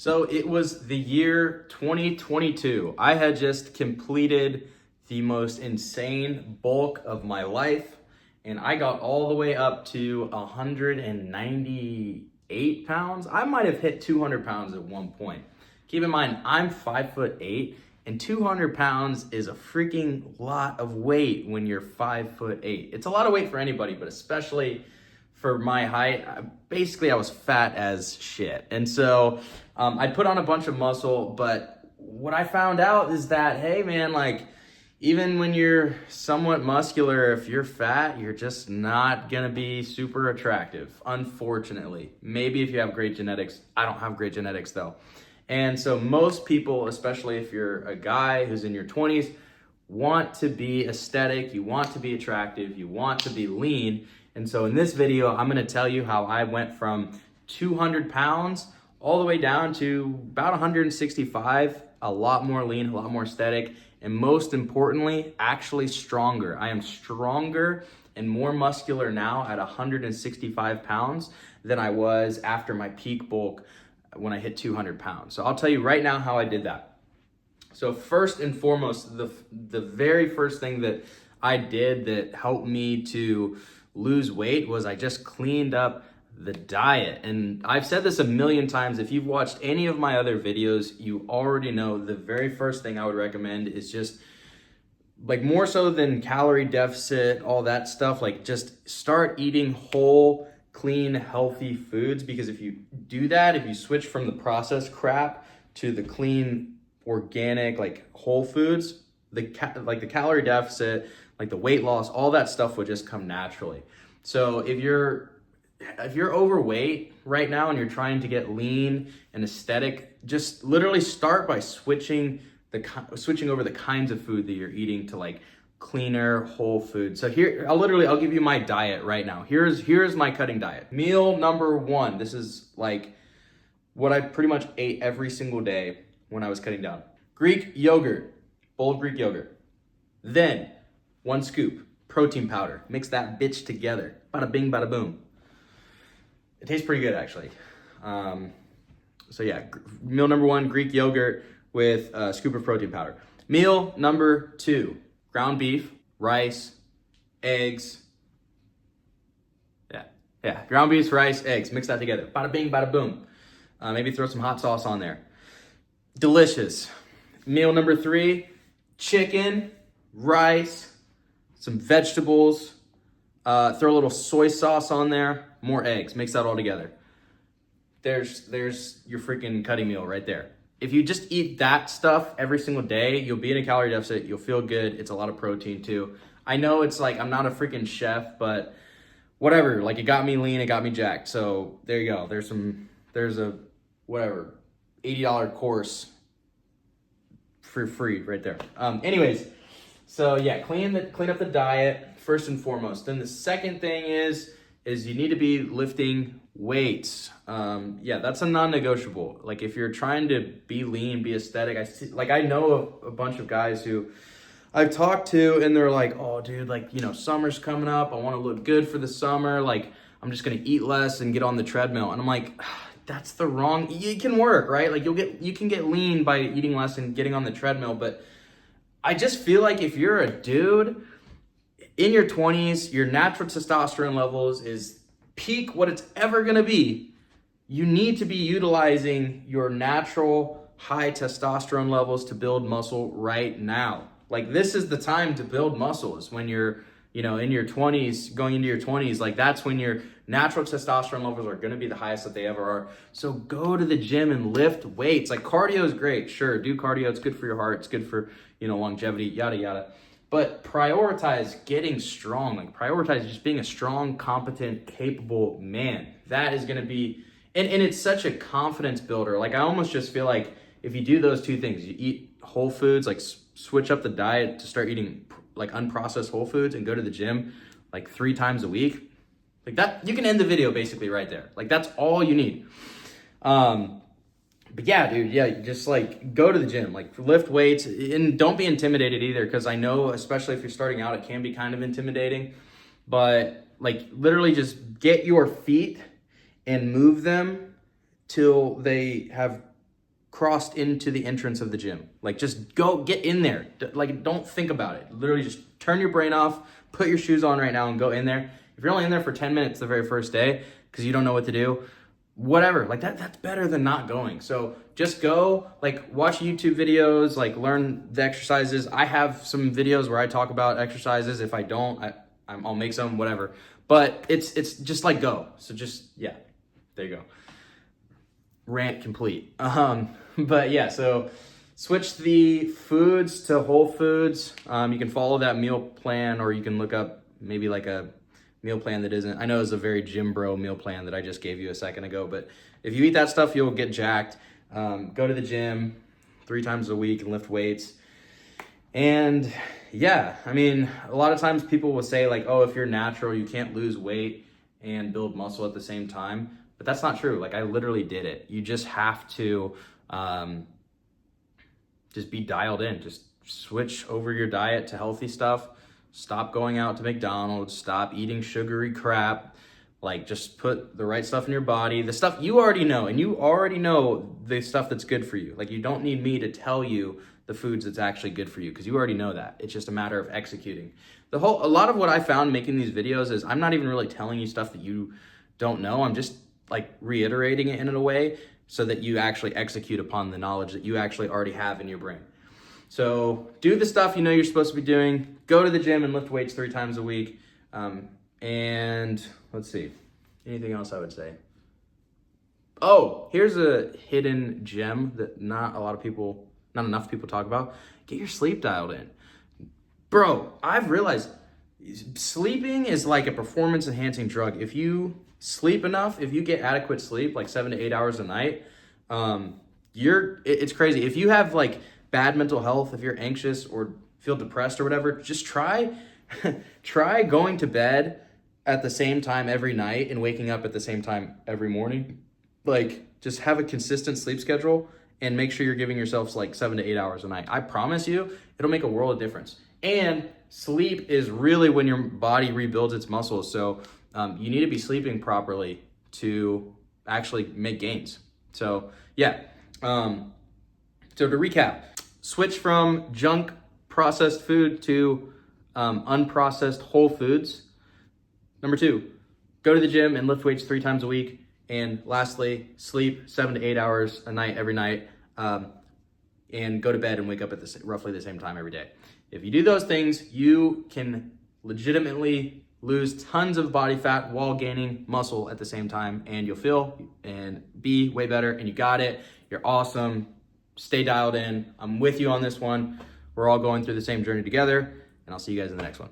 So it was the year 2022. I had just completed the most insane bulk of my life, and I got all the way up to 198 pounds. I might have hit 200 pounds at one point. Keep in mind, I'm 5'8", and 200 pounds is a freaking lot of weight when you're 5'8". It's a lot of weight for anybody, but especially for my height. Basically I was fat as shit. And so I put on a bunch of muscle, but what I found out is that, hey man, like even when you're somewhat muscular, if you're fat, you're just not gonna be super attractive, unfortunately. Maybe if you have great genetics. I don't have great genetics though. And so most people, especially if you're a guy who's in your 20s, want to be aesthetic, you want to be attractive, you want to be lean. And so in this video, I'm gonna tell you how I went from 200 pounds all the way down to about 165, a lot more lean, a lot more aesthetic, and most importantly, actually stronger. I am stronger and more muscular now at 165 pounds than I was after my peak bulk when I hit 200 pounds. So I'll tell you right now how I did that. So first and foremost, the very first thing that I did that helped me to lose weight was I just cleaned up the diet. And I've said this a million times. If you've watched any of my other videos, you already know the very first thing I would recommend is just, like, more so than calorie deficit, all that stuff, like just start eating whole, clean, healthy foods. Because if you do that, if you switch from the processed crap to the clean, organic, like whole foods, the calorie deficit, like the weight loss, all that stuff would just come naturally. So if you're overweight right now and you're trying to get lean and aesthetic, just literally start by switching over the kinds of food that you're eating to like cleaner whole food. So here, I'll give you my diet right now. Here's my cutting diet. Meal number one. This is like what I pretty much ate every single day when I was cutting down. Greek yogurt, bowl of Greek yogurt. Then 1 scoop protein powder. Mix that bitch together. Bada bing, bada boom. It tastes pretty good actually. So yeah, meal number one, Greek yogurt with a scoop of protein powder. Meal number two, ground beef, rice, eggs. Yeah, ground beef, rice, eggs. Mix that together. Bada bing, bada boom. Maybe throw some hot sauce on there. Delicious. Meal number three, chicken, rice, some vegetables, throw a little soy sauce on there, more eggs, mix that all together. There's your freaking cutting meal right there. If you just eat that stuff every single day, you'll be in a calorie deficit, you'll feel good, it's a lot of protein too. I know it's like, I'm not a freaking chef, but whatever, like it got me lean, it got me jacked. So there you go, there's a, whatever, $80 course for free right there. Anyways, so yeah, clean up the diet first and foremost. Then the second thing is you need to be lifting weights. Yeah, that's a non-negotiable. Like if you're trying to be lean, be aesthetic, I know a bunch of guys who I've talked to and they're like, oh dude, like, you know, summer's coming up. I want to look good for the summer. Like I'm just going to eat less and get on the treadmill. And I'm like, that's the wrong, it can work, right? Like you can get lean by eating less and getting on the treadmill. But I just feel like if you're a dude in your 20s, your natural testosterone levels is peak what it's ever gonna be. You need to be utilizing your natural high testosterone levels to build muscle right now. Like this is the time to build muscles when you're, you know, in your 20s, going into your 20s, like that's when your natural testosterone levels are gonna be the highest that they ever are. So go to the gym and lift weights. Like cardio is great, sure, do cardio, it's good for your heart, it's good for, you know, longevity, yada, yada. But prioritize getting strong, like prioritize just being a strong, competent, capable man. That is gonna be, and it's such a confidence builder. Like I almost just feel like if you do those two things, you eat whole foods, like switch up the diet to start eating like unprocessed whole foods and go to the gym like 3 times a week, like that, you can end the video basically right there. Like that's all you need. But yeah, dude, yeah, just like go to the gym, like lift weights, and don't be intimidated either. Cause I know, especially if you're starting out, it can be kind of intimidating, but like literally just get your feet and move them till they have crossed into the entrance of the gym. Like, just go get in there. Like, don't think about it. Literally just turn your brain off, put your shoes on right now and go in there. If you're only in there for 10 minutes the very first day because you don't know what to do, whatever, like that's better than not going. So just go, like, watch YouTube videos, like learn the exercises. I have some videos where I talk about exercises. If I don't, I'll make some, whatever. But it's just like go. So just, yeah, there you go. Rant complete. But yeah, so switch the foods to whole foods. You can follow that meal plan, or you can look up maybe like a meal plan that isn't, I know it's a very gym bro meal plan that I just gave you a second ago, but if you eat that stuff, you'll get jacked. Go to the gym 3 times a week and lift weights. And yeah, I mean, a lot of times people will say like, oh, if you're natural, you can't lose weight and build muscle at the same time. But that's not true. Like, I literally did it. You just have to just be dialed in. Just switch over your diet to healthy stuff. Stop going out to McDonald's. Stop eating sugary crap. Like, just put the right stuff in your body. The stuff you already know, and you already know the stuff that's good for you. Like, you don't need me to tell you the foods that's actually good for you, because you already know that. It's just a matter of executing. A lot of what I found making these videos is I'm not even really telling you stuff that you don't know. I'm just like reiterating it in a way so that you actually execute upon the knowledge that you actually already have in your brain. So do the stuff you know you're supposed to be doing. Go to the gym and lift weights 3 times a week. And let's see, anything else I would say? Oh, here's a hidden gem that not enough people talk about. Get your sleep dialed in. Bro, I've realized sleeping is like a performance enhancing drug. If you sleep enough, if you get adequate sleep, like 7 to 8 hours a night, it's crazy. If you have like bad mental health, if you're anxious or feel depressed or whatever, just try going to bed at the same time every night and waking up at the same time every morning. Like, just have a consistent sleep schedule and make sure you're giving yourselves like 7 to 8 hours a night. I promise you, it'll make a world of difference. And sleep is really when your body rebuilds its muscles. So you need to be sleeping properly to actually make gains. So yeah. So to recap, switch from junk processed food to unprocessed whole foods. Number 2, go to the gym and lift weights 3 times a week. And lastly, sleep 7 to 8 hours a night every night, and go to bed and wake up at roughly the same time every day. If you do those things, you can legitimately lose tons of body fat while gaining muscle at the same time, and you'll feel and be way better, and you got it. You're awesome. Stay dialed in. I'm with you on this one. We're all going through the same journey together, and I'll see you guys in the next one.